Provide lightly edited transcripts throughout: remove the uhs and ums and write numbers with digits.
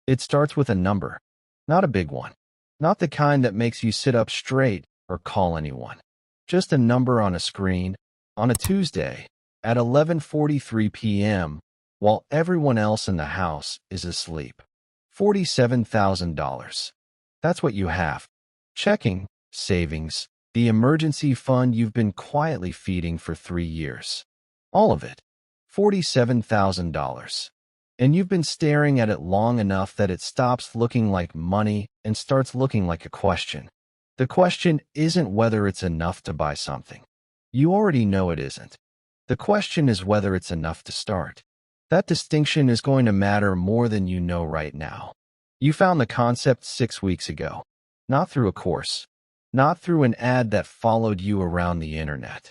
It starts with a number, not a big one, not the kind that makes you sit up straight or call anyone. Just a number on a screen on a Tuesday at 11:43 p.m. while everyone else in the house is asleep. $47,000. That's what you have. Checking, savings, the emergency fund you've been quietly feeding for 3 years. All of it. $47,000. And you've been staring at it long enough that it stops looking like money and starts looking like a question. The question isn't whether it's enough to buy something. You already know it isn't. The question is whether it's enough to start. That distinction is going to matter more than you know right now. You found the concept 6 weeks ago, not through a course, not through an ad that followed you around the internet,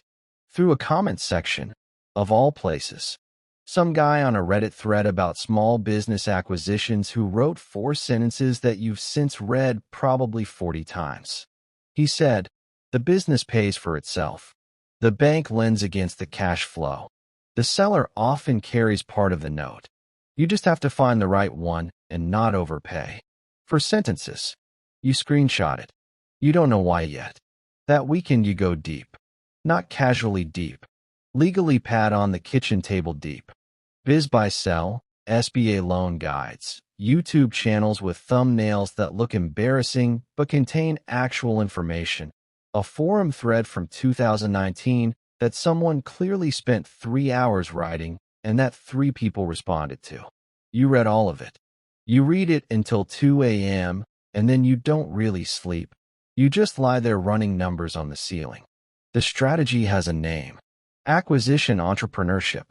through a comment section, of all places. Some guy on a Reddit thread about small business acquisitions who wrote 4 sentences that you've since read probably 40 times. He said, "The business pays for itself. The bank lends against the cash flow. The seller often carries part of the note. You just have to find the right one and not overpay." For sentences. You screenshot it. You don't know why yet. That weekend you go deep. Not casually deep. Legally pat on the kitchen table deep. Biz buy sell, SBA loan guides, YouTube channels with thumbnails that look embarrassing but contain actual information, a forum thread from 2019 that someone clearly spent 3 hours writing and that 3 people responded to. You read all of it. You read it until 2 a.m. and then you don't really sleep. You just lie there running numbers on the ceiling. The strategy has a name. Acquisition entrepreneurship.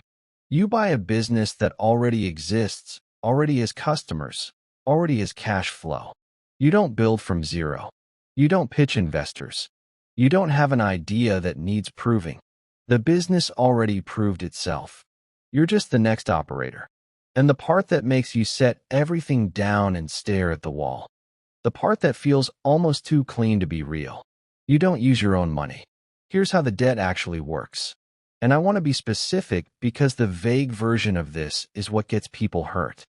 You buy a business that already exists, already has customers, already has cash flow. You don't build from zero. You don't pitch investors. You don't have an idea that needs proving. The business already proved itself. You're just the next operator. And the part that makes you set everything down and stare at the wall. The part that feels almost too clean to be real. You don't use your own money. Here's how the debt actually works. And I want to be specific because the vague version of this is what gets people hurt.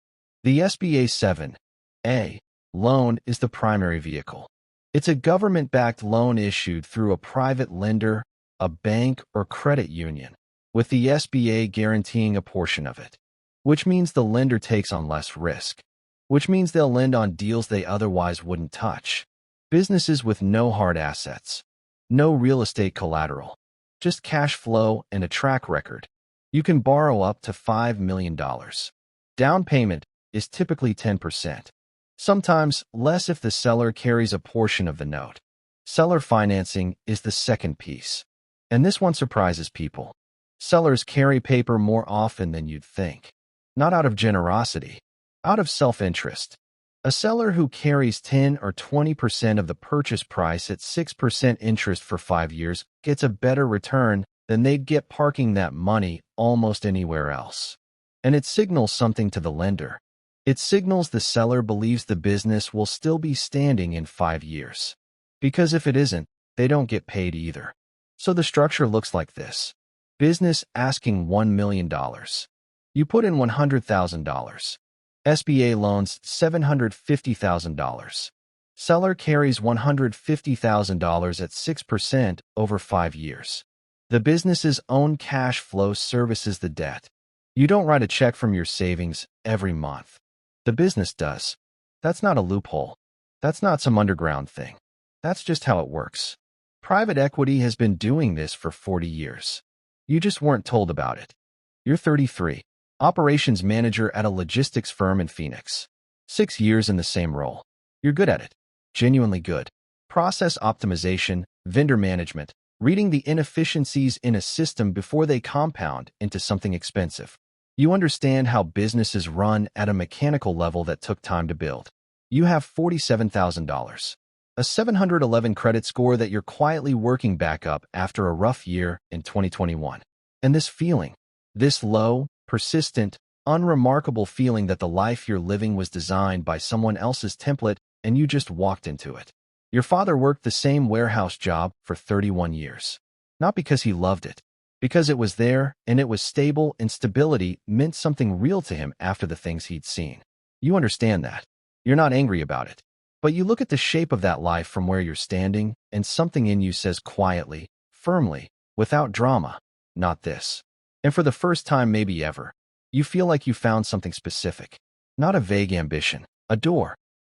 The SBA 7(a) loan is the primary vehicle. It's a government-backed loan issued through a private lender, a bank, or credit union, with the SBA guaranteeing a portion of it, which means the lender takes on less risk, which means they'll lend on deals they otherwise wouldn't touch. Businesses with no hard assets, no real estate collateral, just cash flow and a track record. You can borrow up to $5 million. Down payment is typically 10%. Sometimes less if the seller carries a portion of the note. Seller financing is the second piece. And this one surprises people. Sellers carry paper more often than you'd think. Not out of generosity, out of self-interest. A seller who carries 10 or 20% of the purchase price at 6% interest for 5 years gets a better return than they'd get parking that money almost anywhere else. And it signals something to the lender. It signals the seller believes the business will still be standing in 5 years. Because if it isn't, they don't get paid either. So the structure looks like this. Business asking $1 million. You put in $100,000. SBA loans $750,000. Seller carries $150,000 at 6% over 5 years. The business's own cash flow services the debt. You don't write a check from your savings every month. The business does. That's not a loophole. That's not some underground thing. That's just how it works. Private equity has been doing this for 40 years. You just weren't told about it. You're 33. Operations manager at a logistics firm in Phoenix. 6 years in the same role. You're good at it. Genuinely good. Process optimization, vendor management, reading the inefficiencies in a system before they compound into something expensive. You understand how businesses run at a mechanical level that took time to build. You have $47,000. A 711 credit score that you're quietly working back up after a rough year in 2021. And this feeling, this low, persistent, unremarkable feeling that the life you're living was designed by someone else's template and you just walked into it. Your father worked the same warehouse job for 31 years. Not because he loved it, because it was there and it was stable and stability meant something real to him after the things he'd seen. You understand that. You're not angry about it. But you look at the shape of that life from where you're standing, and something in you says quietly, firmly, without drama, not this. And for the first time maybe ever, you feel like you found something specific. Not a vague ambition, a door.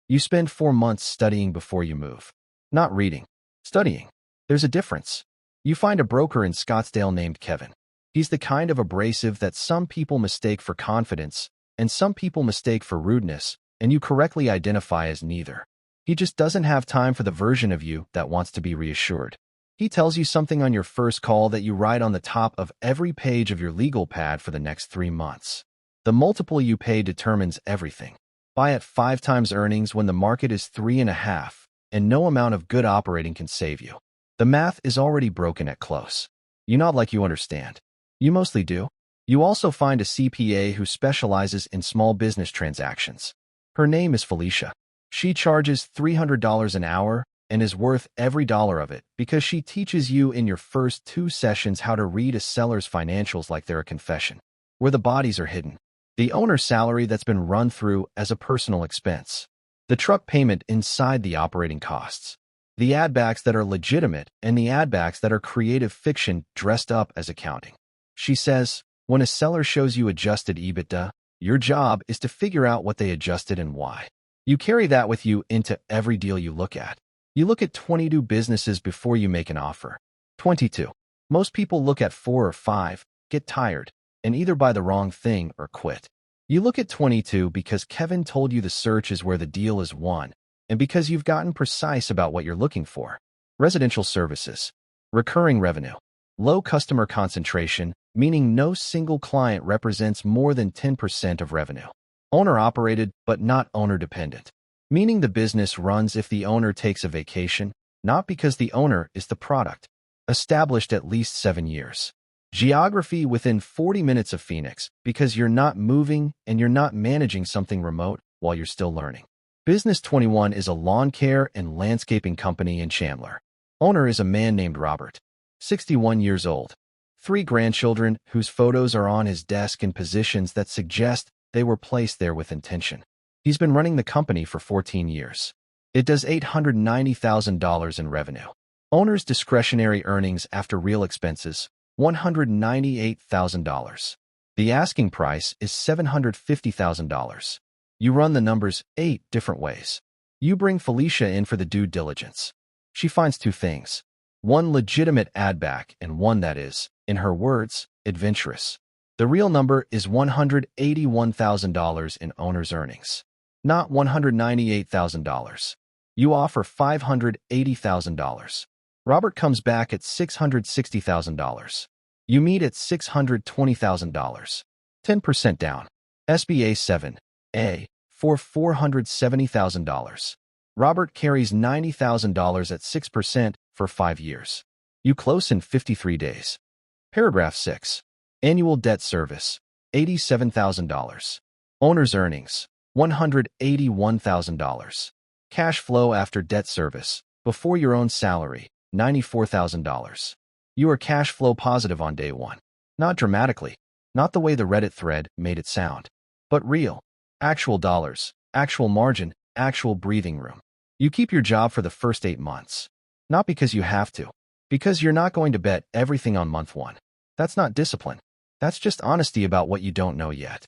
You spend 4 months studying before you move. Not reading, studying. There's a difference. You find a broker in Scottsdale named Kevin. He's the kind of abrasive that some people mistake for confidence, and some people mistake for rudeness, and you correctly identify as neither. He just doesn't have time for the version of you that wants to be reassured. He tells you something on your first call that you write on the top of every page of your legal pad for the next 3 months. The multiple you pay determines everything. Buy at 5 times earnings when the market is 3.5, and no amount of good operating can save you. The math is already broken at close. You nod like you understand. You mostly do. You also find a CPA who specializes in small business transactions. Her name is Felicia. She charges $300 an hour and is worth every dollar of it because she teaches you in your first 2 sessions how to read a seller's financials like they're a confession, where the bodies are hidden. The owner's salary that's been run through as a personal expense. The truck payment inside the operating costs. The add-backs that are legitimate and the add-backs that are creative fiction dressed up as accounting. She says, when a seller shows you adjusted EBITDA, your job is to figure out what they adjusted and why. You carry that with you into every deal you look at. You look at 22 businesses before you make an offer. 22. Most people look at 4 or 5, get tired, and either buy the wrong thing or quit. You look at 22 because Kevin told you the search is where the deal is won, and because you've gotten precise about what you're looking for. Residential services. Recurring revenue. Low customer concentration, meaning no single client represents more than 10% of revenue. Owner-operated, but not owner-dependent, meaning the business runs if the owner takes a vacation, not because the owner is the product. Established at least 7 years. Geography within 40 minutes of Phoenix, because you're not moving and you're not managing something remote while you're still learning. Business 21 is a lawn care and landscaping company in Chandler. Owner is a man named Robert, 61 years old. 3 grandchildren whose photos are on his desk in positions that suggest they were placed there with intention. He's been running the company for 14 years. It does $890,000 in revenue. Owner's discretionary earnings after real expenses, $198,000. The asking price is $750,000. You run the numbers 8 different ways. You bring Felicia in for the due diligence. She finds 2 things. 1 legitimate add-back and 1 that is, in her words, adventurous. The real number is $181,000 in owner's earnings, not $198,000. You offer $580,000. Robert comes back at $660,000. You meet at $620,000. 10% down. SBA 7A for $470,000. Robert carries $90,000 at 6% for 5 years. You close in 53 days. Paragraph 6. Annual debt service, $87,000. Owner's earnings, $181,000. Cash flow after debt service, before your own salary, $94,000. You are cash flow positive on day 1. Not dramatically, not the way the Reddit thread made it sound, but real. Actual dollars, actual margin, actual breathing room. You keep your job for the first 8 months. Not because you have to, because you're not going to bet everything on month 1. That's not discipline. That's just honesty about what you don't know yet.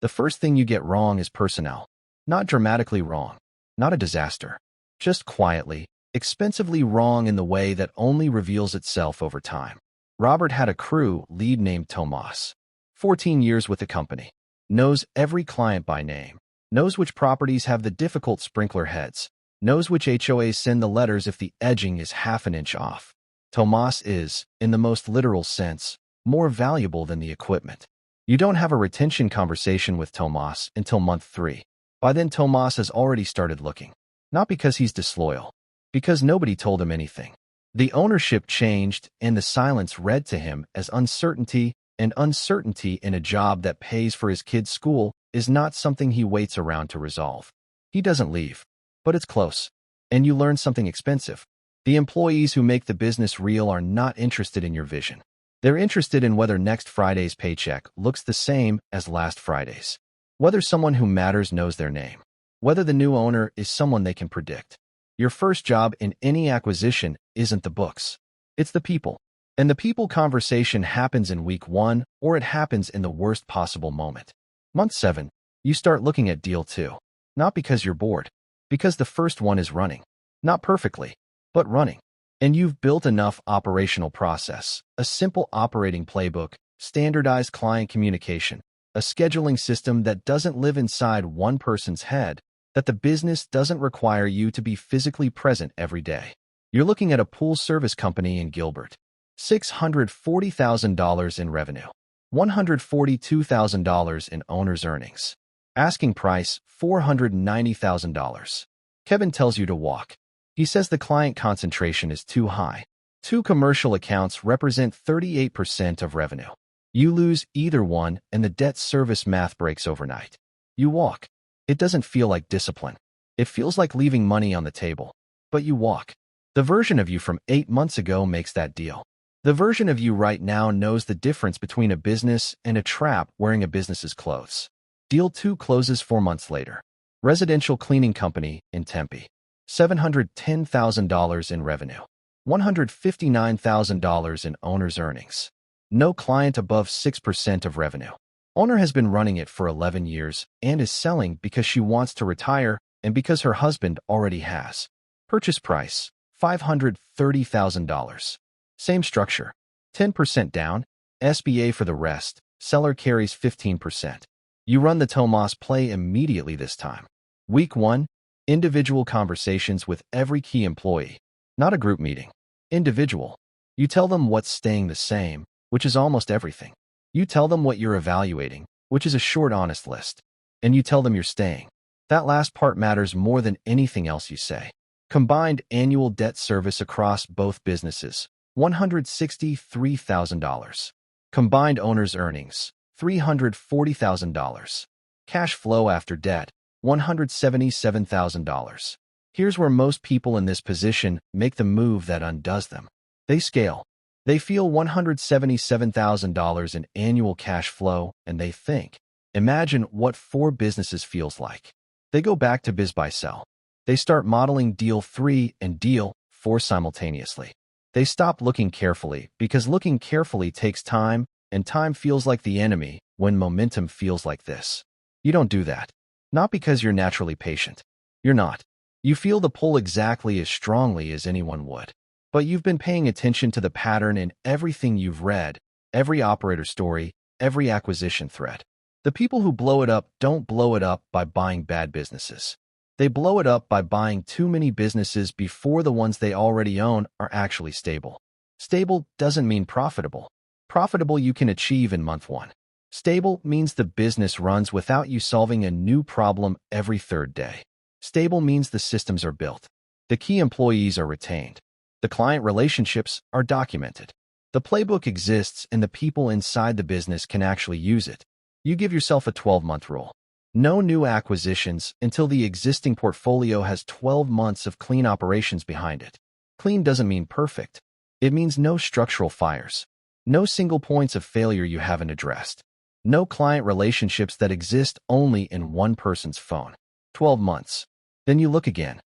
The first thing you get wrong is personnel. Not dramatically wrong. Not a disaster. Just quietly, expensively wrong in the way that only reveals itself over time. Robert had a crew lead named Tomas. 14 years with the company. Knows every client by name. Knows which properties have the difficult sprinkler heads. Knows which HOAs send the letters if the edging is half an inch off. Tomas is, in the most literal sense, more valuable than the equipment. You don't have a retention conversation with Tomas until month 3. By then, Tomas has already started looking. Not because he's disloyal. Because nobody told him anything. The ownership changed, and the silence read to him as uncertainty, and uncertainty in a job that pays for his kid's school is not something he waits around to resolve. He doesn't leave. But it's close. And you learn something expensive. The employees who make the business real are not interested in your vision. They're interested in whether next Friday's paycheck looks the same as last Friday's. Whether someone who matters knows their name. whether the new owner is someone they can predict. Your first job in any acquisition isn't the books. It's the people. And the people conversation happens in week 1, or it happens in the worst possible moment. Month 7, you start looking at deal 2. Not because you're bored, because the first one is running. Not perfectly, but running. And you've built enough operational process, a simple operating playbook, standardized client communication, a scheduling system that doesn't live inside one person's head, that the business doesn't require you to be physically present every day. You're looking at a pool service company in Gilbert. $640,000 in revenue. $142,000 in owner's earnings. Asking price, $490,000. Kevin tells you to walk. He says the client concentration is too high. 2 commercial accounts represent 38% of revenue. You lose either one and the debt service math breaks overnight. You walk. It doesn't feel like discipline. It feels like leaving money on the table. But you walk. The version of you from 8 months ago makes that deal. The version of you right now knows the difference between a business and a trap wearing a business's clothes. Deal 2 closes 4 months later. Residential cleaning company in Tempe. $710,000 in revenue. $159,000 in owner's earnings. No client above 6% of revenue. Owner has been running it for 11 years and is selling because she wants to retire and because her husband already has. Purchase price, $530,000. Same structure. 10% down, SBA for the rest. Seller carries 15%. You run the Tomas play immediately this time. Week 1, individual conversations with every key employee. Not a group meeting. Individual. You tell them what's staying the same, which is almost everything. You tell them what you're evaluating, which is a short, honest list. And you tell them you're staying. That last part matters more than anything else you say. Combined annual debt service across both businesses, $163,000. Combined owner's earnings, $340,000. Cash flow after debt, $177,000. Here's where most people in this position make the move that undoes them. They scale. They feel $177,000 in annual cash flow, and they think, imagine what 4 businesses feels like. They go back to biz buy sell. They start modeling deal 3 and deal 4 simultaneously. They stop looking carefully because looking carefully takes time, and time feels like the enemy when momentum feels like this. You don't do that. Not because you're naturally patient. You're not. You feel the pull exactly as strongly as anyone would. But you've been paying attention to the pattern in everything you've read, every operator story, every acquisition thread. The people who blow it up don't blow it up by buying bad businesses. They blow it up by buying too many businesses before the ones they already own are actually stable. Stable doesn't mean profitable. Profitable you can achieve in month 1. Stable means the business runs without you solving a new problem every 3rd day. Stable means the systems are built. The key employees are retained. The client relationships are documented. The playbook exists and the people inside the business can actually use it. You give yourself a 12-month rule. No new acquisitions until the existing portfolio has 12 months of clean operations behind it. Clean doesn't mean perfect. It means no structural fires. No single points of failure you haven't addressed. No client relationships that exist only in one person's phone. 12 months. Then you look again.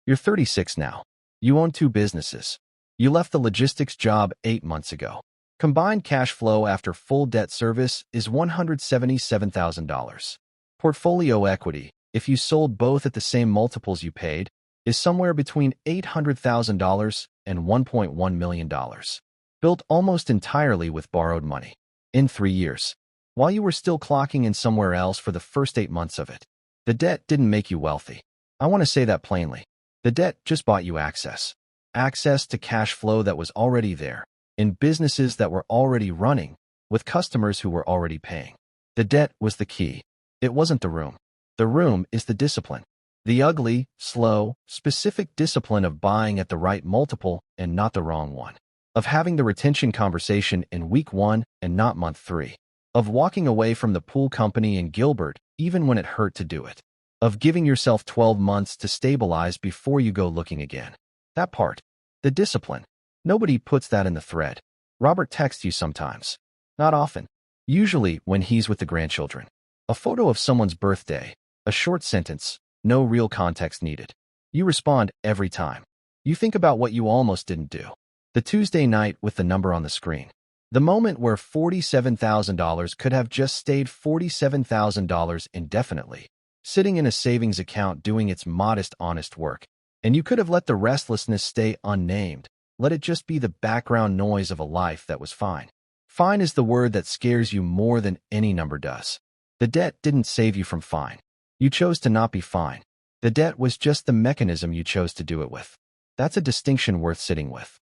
You're 36 now. You own 2 businesses. You left the logistics job 8 months ago. Combined cash flow after full debt service is $177,000. Portfolio equity, if you sold both at the same multiples you paid, is somewhere between $800,000 and $1.1 million. Built almost entirely with borrowed money. In 3 years. While you were still clocking in somewhere else for the first 8 months of it. The debt didn't make you wealthy. I want to say that plainly. The debt just bought you access. Access to cash flow that was already there, in businesses that were already running, with customers who were already paying. The debt was the key. It wasn't the room. The room is the discipline. The ugly, slow, specific discipline of buying at the right multiple and not the wrong one. Of having the retention conversation in week 1 and not month 3. Of walking away from the pool company in Gilbert even when it hurt to do it. Of giving yourself 12 months to stabilize before you go looking again. That part. The discipline. Nobody puts that in the thread. Robert texts you sometimes. Not often. Usually when he's with the grandchildren. A photo of someone's birthday. A short sentence. No real context needed. You respond every time. You think about what you almost didn't do. The Tuesday night with the number on the screen. The moment where $47,000 could have just stayed $47,000 indefinitely, sitting in a savings account doing its modest, honest work. And you could have let the restlessness stay unnamed. Let it just be the background noise of a life that was fine. Fine is the word that scares you more than any number does. The debt didn't save you from fine. You chose to not be fine. The debt was just the mechanism you chose to do it with. That's a distinction worth sitting with.